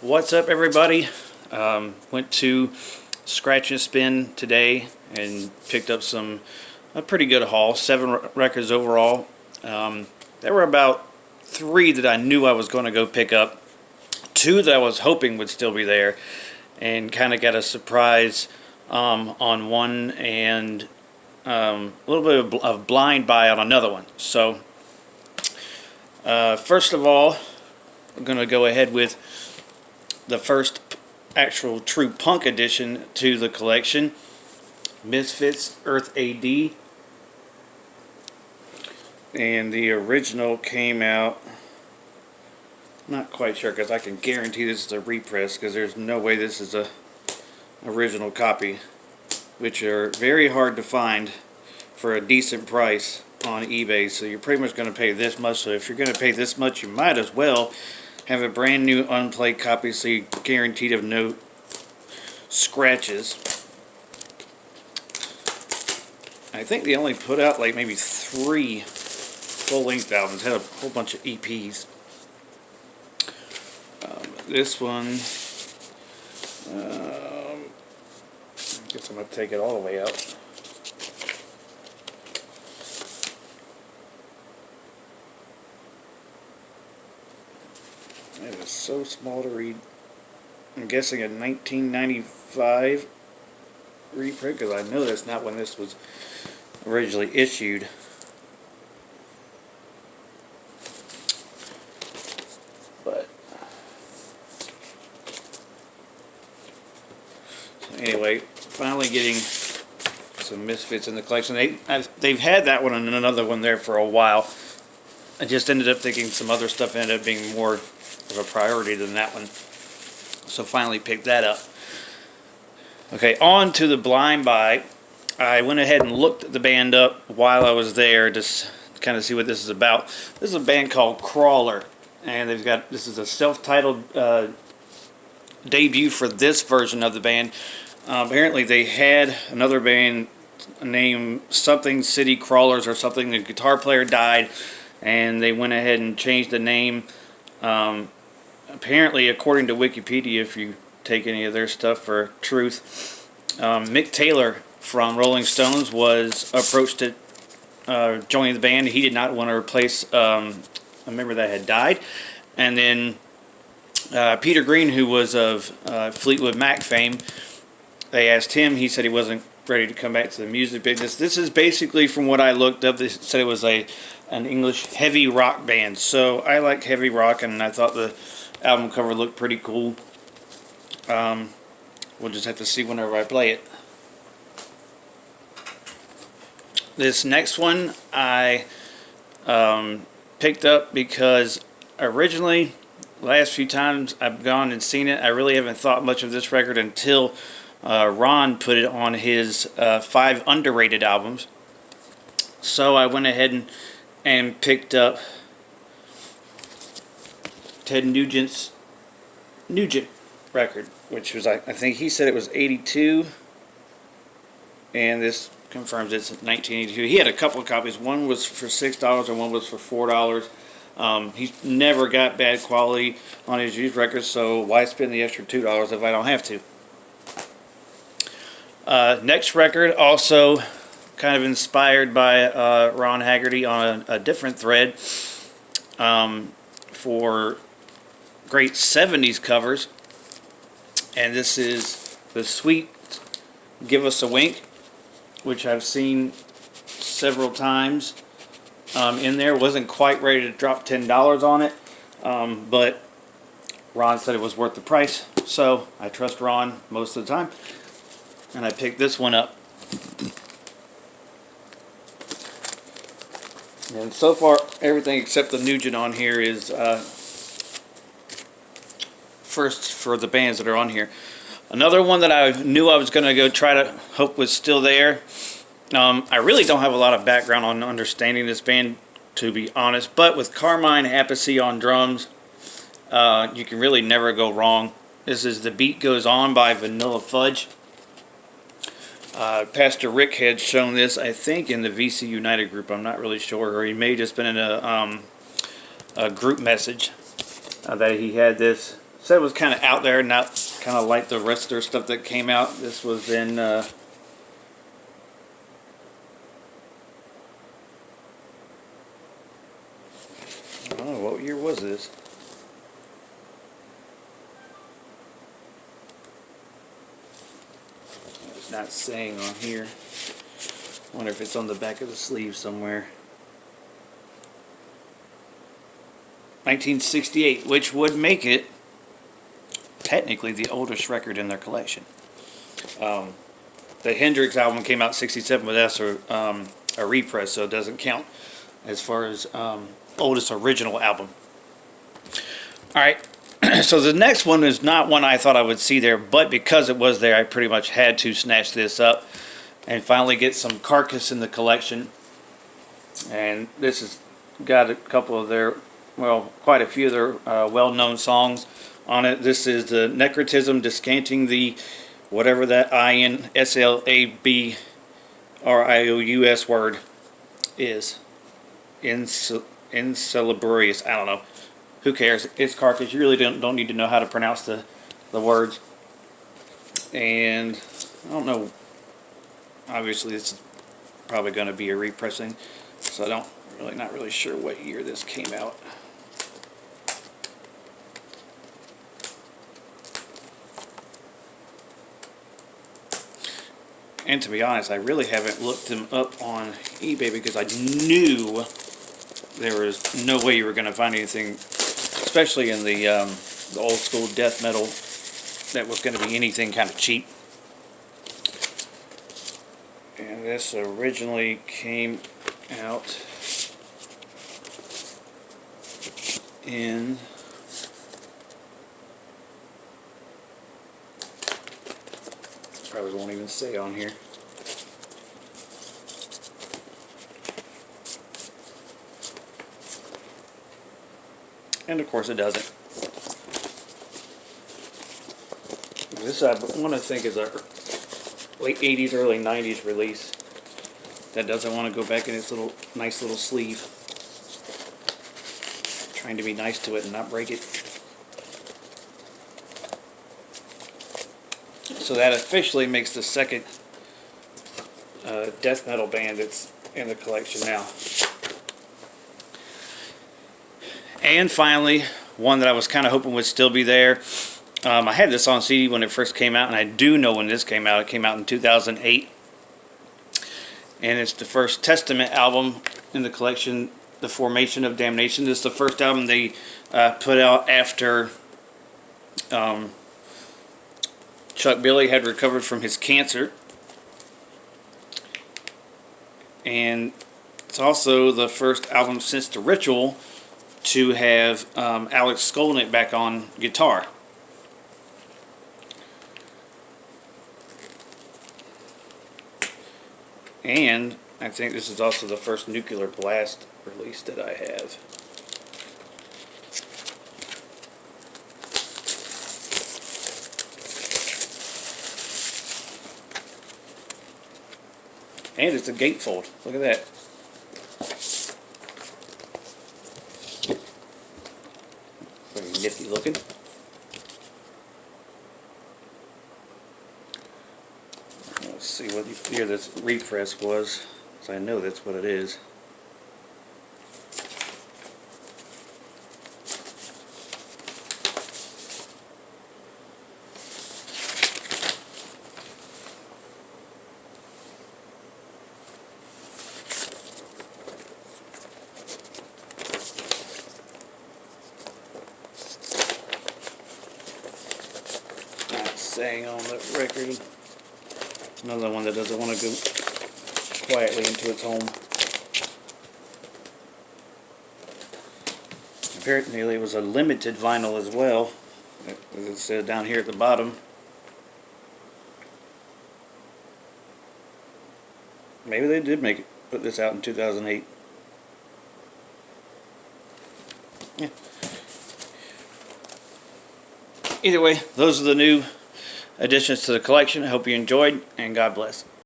What's up, everybody? Went to Scratch and Spin today and picked up a pretty good haul. 7 records overall. There were about 3 that I knew I was going to go pick up. 2 that I was hoping would still be there, and kind of got a surprise on one, and a little bit of blind buy on another one. So, first of all, I'm going to go ahead with the first actual true punk addition to the collection, Misfits Earth AD. And the original came out, not quite sure, because I can guarantee this is a repress, because there's no way this is a original copy, which are very hard to find for a decent price on eBay. So you're pretty much going to pay this much. So if you're going to pay this much, you might as well have a brand new unplayed copy, so you're guaranteed of no scratches. I think they only put out like maybe 3 full-length albums. Had a whole bunch of EPs. This one, I guess I'm going to take it all the way out. It is so small to read. I'm guessing a 1995 reprint, because I know that's not when this was originally issued. But so anyway, finally getting some Misfits in the collection. They've had that one and another one there for a while. I just ended up thinking some other stuff ended up being more of a priority than that one, so finally picked that up. Okay, on to the blind buy. I went ahead and looked the band up while I was there, just to kind of see what this is about. This is a band called Crawler, and this is a self-titled debut for this version of the band. Apparently they had another band named something City Crawlers or something. The guitar player died, and they went ahead and changed the name. Apparently, according to Wikipedia, if you take any of their stuff for truth, Mick Taylor from Rolling Stones was approached to join the band. He did not want to replace a member that had died. And then Peter Green, who was of Fleetwood Mac fame, they asked him. He said he wasn't ready to come back to the music business. This is basically, from what I looked up, they said it was an English heavy rock band. So I like heavy rock, and I thought the album cover looked pretty cool. We'll just have to see whenever I play it. This next one I picked up because originally, last few times I've gone and seen it, I really haven't thought much of this record until Ron put it on his 5 underrated albums. So I went ahead and picked up Ted Nugent record, which was, I think he said it was 82, and this confirms it's 1982. He had a couple of copies. One was for $6 and one was for $4. He's never got bad quality on his used records, so why spend the extra $2 if I don't have to? Next record, also kind of inspired by Ron Haggerty on a different thread, for great 70s covers. And this is the Sweet Give Us a Wink, which I've seen several times in there. Wasn't quite ready to drop $10 on it, but Ron said it was worth the price, so I trust Ron most of the time, and I picked this one up. And so far, everything except the Nugent on here is first for the bands that are on here. Another one that I knew I was going to go try to hope was still there. I really don't have a lot of background on understanding this band, to be honest, but with Carmine Appice on drums, you can really never go wrong. This is The Beat Goes On by Vanilla Fudge. Pastor Rick had shown this, I think, in the VC United group. I'm not really sure, or he may have just been in a group message that he had this said it was kind of out there, not kind of like the rest of their stuff that came out. This was in I don't know, what year was this? It's not saying on here. I wonder if it's on the back of the sleeve somewhere. 1968, which would make it technically the oldest record in their collection. The Hendrix album came out in '67, but that's a repress, so it doesn't count as far as oldest original album. Alright, so the next one is not one I thought I would see there, but because it was there, I pretty much had to snatch this up and finally get some Carcass in the collection. And this has got a couple of their, well, quite a few of their well-known songs on it. This is the Necrotism Descanting the whatever that INSLABRIOUS word is. Insalubrious. I don't know. Who cares? It's Carcass. You really don't need to know how to pronounce the words. And I don't know. Obviously, this is probably going to be a repressing, so I don't really, not really sure what year this came out. And to be honest, I really haven't looked them up on eBay because I knew there was no way you were going to find anything, especially in the old school death metal, that was going to be anything kind of cheap. And this originally came out in probably won't even say on here. And of course it doesn't. This I want to think is a late 80s, early 90s release that doesn't want to go back in its little nice little sleeve. Trying to be nice to it and not break it. So that officially makes the second death metal band that's in the collection now. And finally, one that I was kind of hoping would still be there. I had this on CD when it first came out, and I do know when this came out. It came out in 2008. And it's the first Testament album in the collection, The Formation of Damnation. This is the first album they put out after Chuck Billy had recovered from his cancer. And it's also the first album since The Ritual to have Alex Skolnick back on guitar. And I think this is also the first Nuclear Blast release that I have. And it's a gatefold. Look at that. Pretty nifty looking. Let's see what year this repress was, so I know that's what it is. Saying on the record, another one that doesn't want to go quietly into its home. Apparently it was a limited vinyl as well, as it said down here at the bottom. Maybe they did put this out in 2008. Yeah. Either way, those are the new additions to the collection. I hope you enjoyed, and God bless.